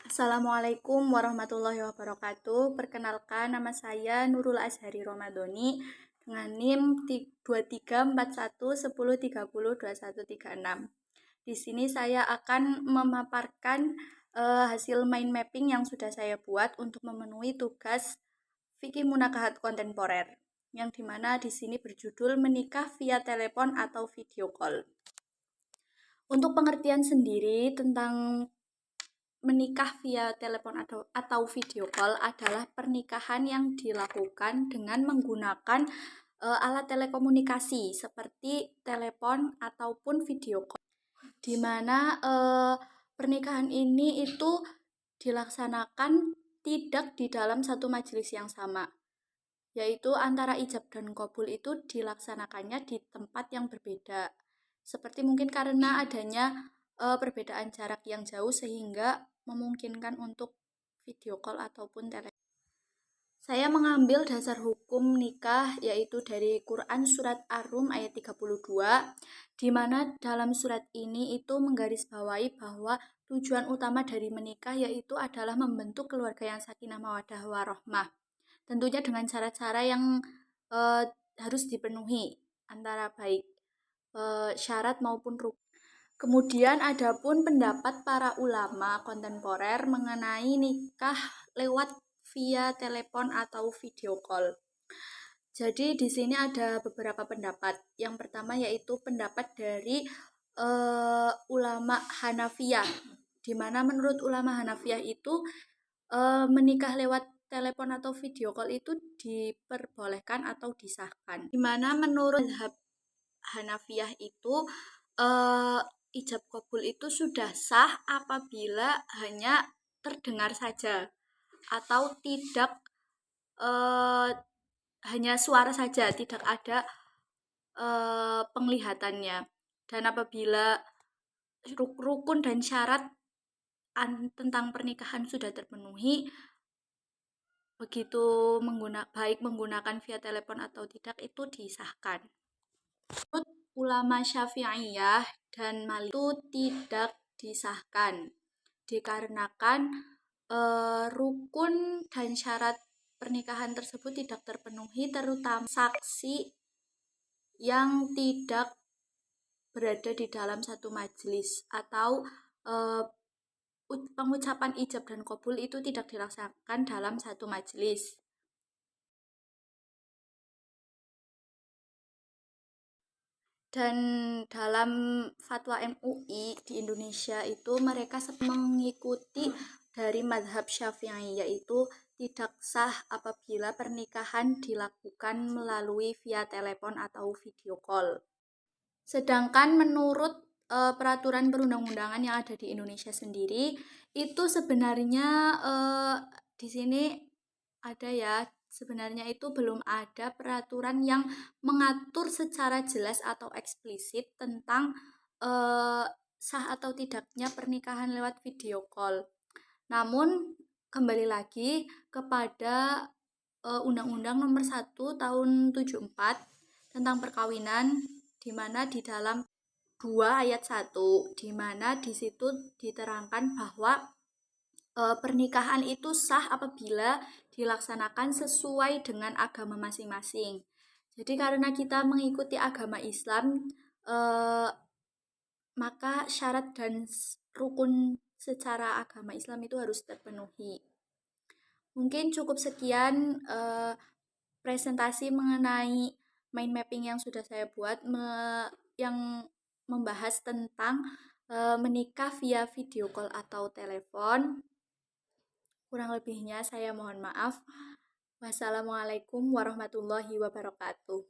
Assalamualaikum warahmatullahi wabarakatuh. Perkenalkan, nama saya Nurul Azhari Romadhoni dengan NIM 234110302136. Di sini saya akan memaparkan hasil mind mapping yang sudah saya buat untuk memenuhi tugas fikih munakahat kontemporer, yang dimana di sini berjudul menikah via telepon atau video call. Untuk pengertian sendiri tentang menikah via telepon atau video call adalah pernikahan yang dilakukan dengan menggunakan alat telekomunikasi seperti telepon ataupun video call, di mana pernikahan ini itu dilaksanakan tidak di dalam satu majelis yang sama, yaitu antara ijab dan qabul itu dilaksanakannya di tempat yang berbeda. Seperti mungkin karena adanya perbedaan jarak yang jauh sehingga memungkinkan untuk video call ataupun telepon. Saya mengambil dasar hukum nikah yaitu dari Quran Surat Ar-Rum ayat 32, di mana dalam surat ini itu menggarisbawahi bahwa tujuan utama dari menikah yaitu adalah membentuk keluarga yang sakinah mawaddah warahmah. Tentunya dengan cara-cara yang harus dipenuhi, antara baik syarat maupun rukun. Kemudian adapun pendapat para ulama kontemporer mengenai nikah lewat via telepon atau video call. Jadi di sini ada beberapa pendapat. Yang pertama yaitu pendapat dari ulama Hanafiyah, di mana menurut ulama Hanafiyah itu menikah lewat telepon atau video call itu diperbolehkan atau disahkan. Di mana menurut Hanafiyah itu ijab qabul itu sudah sah apabila hanya terdengar saja atau tidak hanya suara saja, tidak ada penglihatannya. Dan apabila rukun dan syarat tentang pernikahan sudah terpenuhi, begitu baik menggunakan via telepon atau tidak, itu disahkan. Menurut ulama Syafi'iyah dan Malik itu tidak disahkan dikarenakan rukun dan syarat pernikahan tersebut tidak terpenuhi, terutama saksi yang tidak berada di dalam satu majelis atau pengucapan ijab dan qabul itu tidak dilaksanakan dalam satu majelis. Dan dalam fatwa MUI di Indonesia itu mereka mengikuti dari madhab Syafi'i, yaitu tidak sah apabila pernikahan dilakukan melalui via telepon atau video call. Sedangkan menurut peraturan perundang-undangan yang ada di Indonesia sendiri itu sebenarnya di sini ada ya, sebenarnya itu belum ada peraturan yang mengatur secara jelas atau eksplisit tentang sah atau tidaknya pernikahan lewat video call. Namun kembali lagi kepada Undang-Undang Nomor 1 Tahun 74 tentang perkawinan, di mana di dalam 2 ayat 1, di mana di situ diterangkan bahwa pernikahan itu sah apabila dilaksanakan sesuai dengan agama masing-masing. Jadi karena kita mengikuti agama Islam, maka syarat dan rukun secara agama Islam itu harus terpenuhi. Mungkin cukup sekian presentasi mengenai mind mapping yang sudah saya buat yang membahas tentang menikah via video call atau telepon. Kurang lebihnya saya mohon maaf. Wassalamualaikum warahmatullahi wabarakatuh.